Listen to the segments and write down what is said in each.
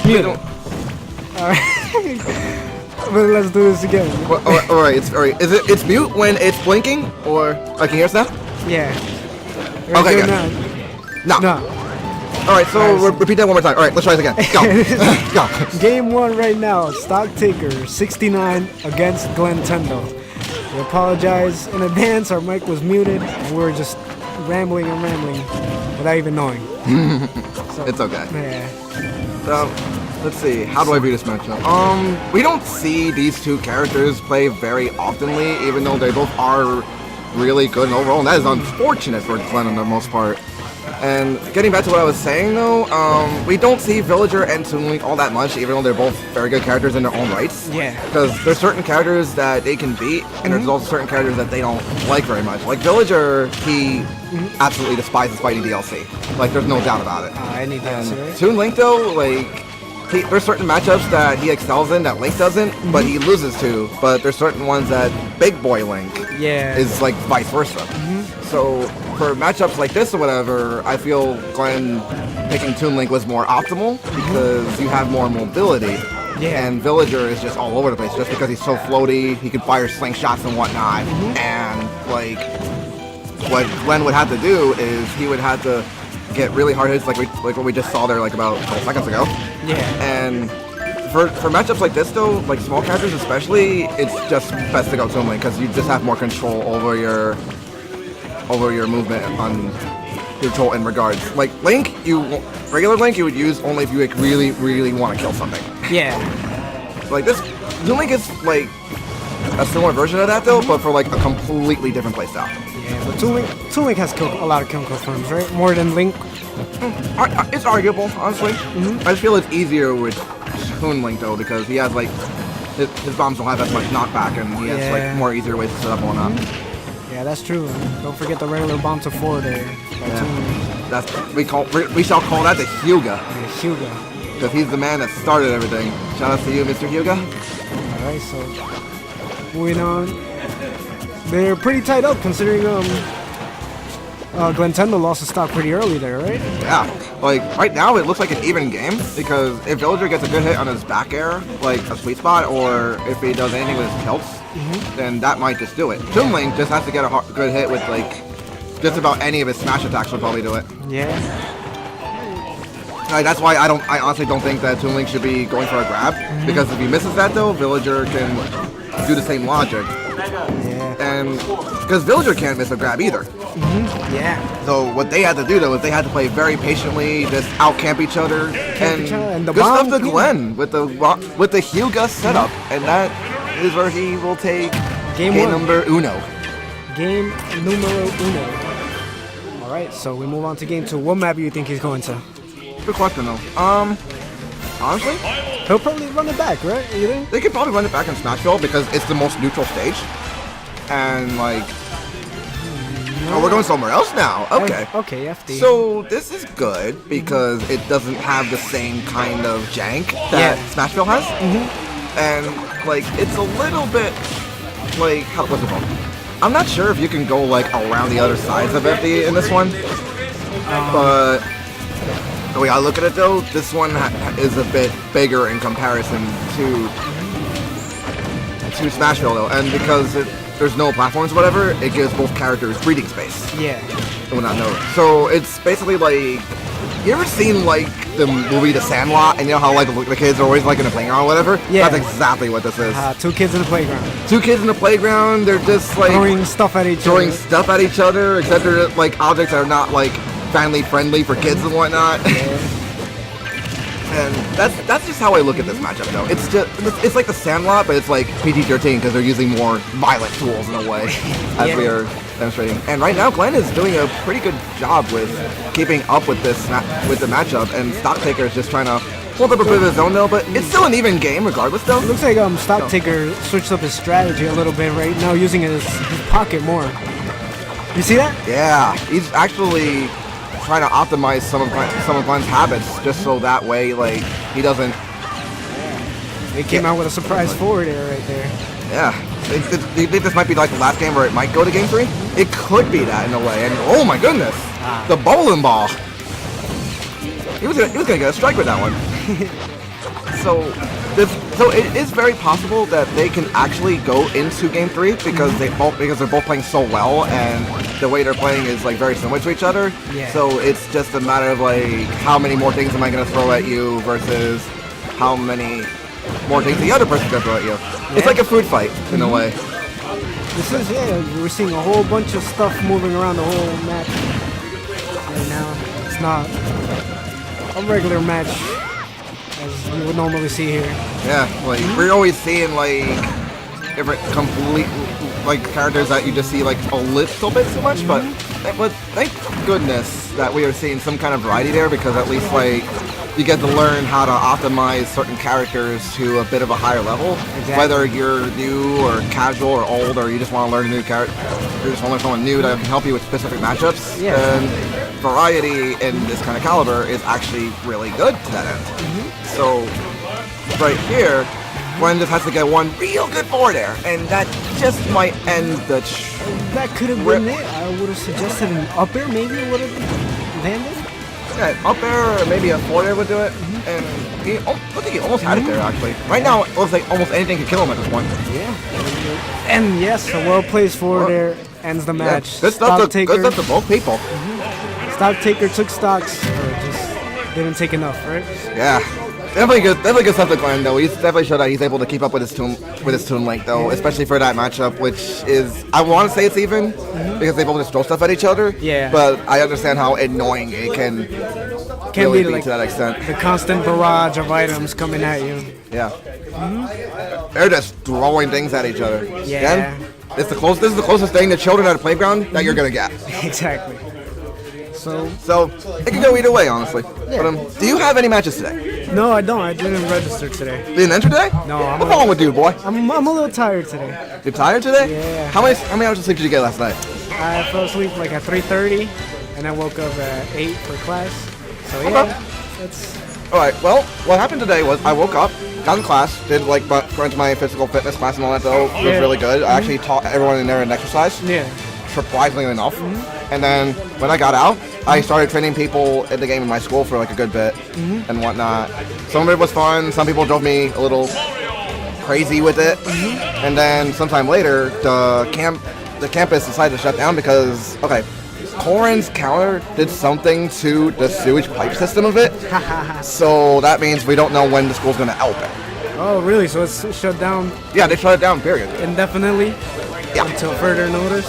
muted. Alright. But let's do this again. Well, alright, it's mute when it's blinking, or I can hear us now? Yeah. Okay, good. No. Alright, so repeat that one more time. Alright, let's try this again. Go. Go. Game 1 right now. Stocktaker69 against Glentendo. We apologize in advance. Our mic was muted. And we were just rambling and rambling without even knowing. So, it's okay. Yeah. Let's see. How do I view this matchup? We don't see these two characters play very oftenly, even though they both are really good overall, and that is unfortunate for Glenn on the most part. And getting back to what I was saying though, we don't see Villager and Toon Link all that much, even though they're both very good characters in their own rights. Yeah. Because there's certain characters that they can beat, and there's also certain characters that they don't like very much. Like Villager, he absolutely despises fighting DLC. Like, there's no doubt about it. I need that. Toon Link though, like, there's certain matchups that he excels in that Link doesn't, but he loses to. But there's certain ones that Big Boy Link is like vice versa. So for matchups like this or whatever, I feel Glenn picking Toon Link was more optimal because you have more mobility. And Villager is just all over the place just because he's so floaty. He can fire slingshots and whatnot. And like what Glenn would have to do is he would have to get really hard hits like what we just saw there like about 12 seconds ago. And for matchups like this though, like small characters especially, it's just best to go Toon Link because you just have more control over your movement on control in regards. Like Link, regular Link you would use only if you like really want to kill something. Like this, Toon Link is like a similar version of that though, but for like a completely different playstyle. But Toon Link has a lot of kill confirms, right? More than Link. It's arguable, honestly. I just feel it's easier with Toon Link though because he has like his bombs don't have as much knockback and he has like more easier ways to set up and whatnot. Yeah, that's true. Don't forget the regular bomb to 4 there. That's we shall call that the Hyuga. Hyuga. Because he's the man that started everything. Shout out to you, Mr. Hyuga. Alright, so moving on. They're pretty tied up considering Glentendo lost the stock pretty early there, right? Yeah, like right now it looks like an even game because if Villager gets a good hit on his back air, like a sweet spot, or if he does anything with his tilts, then that might just do it. Toon Link just has to get a good hit with like just about any of his smash attacks will probably do it. Like, that's why I honestly don't think that Toon Link should be going for a grab because if he misses that though, Villager can do the same logic. And because Villager can't miss a grab either. So what they had to do though is they had to play very patiently, just out camp each other, and good stuff to Glenn with the Hyuga setup, and that is where he will take game number uno. Game numero uno. All right, so we move on to game 2. What map do you think he's going to? Good question though. Honestly, he'll probably run it back, right? You think? They could probably run it back in Smashville because it's the most neutral stage. And like, oh, we're going somewhere else now. Okay. Okay, FD. So this is good because it doesn't have the same kind of jank that Smashville has. And like, it's a little bit like, what's it called? I'm not sure if you can go like around the other sides of FD in this one, but the way I look at it though, this one is a bit bigger in comparison to Smashville though, and because there's no platforms or whatever, it gives both characters breathing space. So it's basically like, you ever seen like the movie The Sandlot, and you know how like the kids are always like in the playground or whatever? That's exactly what this is. 2 kids in the playground. 2 kids in the playground, they're just like throwing stuff at each other, except they're like objects that are not like family friendly for kids and whatnot. And that's just how I look at this matchup though. It's like The Sandlot, but it's like PG-13 because they're using more violent tools in a way, as we are demonstrating. And right now, Glenn is doing a pretty good job with keeping up with the matchup, and Stocktaker is just trying to hold up a bit of his own though. But it's still an even game regardless though. It looks like Stocktaker switched up his strategy a little bit right now, using his pocket more. You see that? Yeah, he's actually trying to optimize some of Glenn's habits, just so that way, like, he doesn't. They came out with a surprise forward air right there. Yeah. Do you think this might be like the last game where it might go to game 3? It could be that in a way. And oh my goodness, the bowling ball. He was gonna get a strike with that one. So it is very possible that they can actually go into Game 3 because they're both playing so well, and the way they're playing is like very similar to each other. Yeah. So it's just a matter of like how many more things am I going to throw at you versus how many more things the other person's going to throw at you. Yeah. It's like a food fight in a way. This is, we're seeing a whole bunch of stuff moving around the whole match right now. It's not a regular match as you would normally see here. Yeah, like we're always seeing like different complete like characters that you just see like a little bit too much, but thank goodness that we are seeing some kind of variety there, because at least like you get to learn how to optimize certain characters to a bit of a higher level. Exactly. Whether you're new or casual or old, or you just want to learn a new character, you just want to learn someone new that can help you with specific matchups. Yeah. And variety in this kind of caliber is actually really good to that end. So right here, Glenn just has to get one real good forward air, and that just might end the that could have been it. I would have suggested an up air, maybe it would have landed. Yeah, up air or maybe a forward air would do it. And he, I think he almost had it there actually. Right now, it looks like almost anything could kill him at this point. Yeah. And yes, a well-placed forward air ends the match. Yeah, good stuff to both people. Stocktaker took stocks, or just didn't take enough, right? Yeah. Definitely good stuff to Glenn though. He's definitely showed that he's able to keep up with his tune length though, especially for that matchup, which is, I want to say it's even because they both just throw stuff at each other. Yeah. But I understand how annoying it can really be like to that extent. The constant barrage of items coming at you. Yeah. They're just throwing things at each other. Yeah. Again, this is the closest thing to children at a playground that you're gonna get. Exactly. So it can go either way, honestly. Yeah. But, do you have any matches today? No, I don't. I didn't register today. You didn't enter today? No. What's wrong with you, boy? I'm a little tired today. You're tired today? Yeah. How many hours of sleep did you get last night? I fell asleep like at 3:30, and I woke up at 8 for class. So yeah, that's. All right. Well, what happened today was I woke up, got in class, did like went to my physical fitness class and all that. Though it was really good. I actually taught everyone in there an exercise. Yeah. Surprisingly enough. And then when I got out, I started training people in the game in my school for like a good bit and whatnot. Some of it was fun. Some people drove me a little crazy with it. And then sometime later, the campus decided to shut down because, Corin's counter did something to the sewage pipe system of it. So that means we don't know when the school's going to open. Oh, really? So it's shut down? Yeah, they shut it down, period. Indefinitely? Yeah. Until further notice?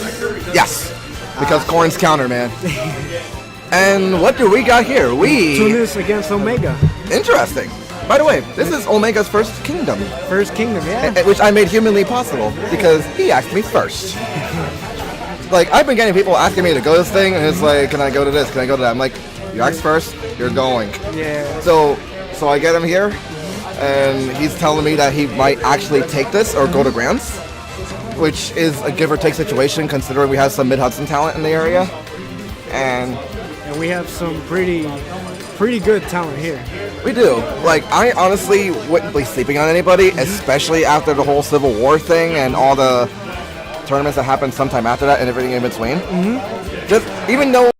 Yes. Because Corin's counter, man. And what do we got here? Tunis against Omega. Interesting. By the way, this is Omega's first kingdom. First kingdom, yeah. Which I made humanly possible because he asked me first. Like, I've been getting people asking me to go to this thing, and it's like, can I go to this? Can I go to that? I'm like, you asked first, you're going. Yeah. So I get him here, and he's telling me that he might actually take this or go to Grants, which is a give or take situation considering we have some Mid-Hudson talent in the area. And we have some pretty good talent here. We do. Like, I honestly wouldn't be sleeping on anybody, especially after the whole Civil War thing and all the tournaments that happened sometime after that and everything in between. Just even though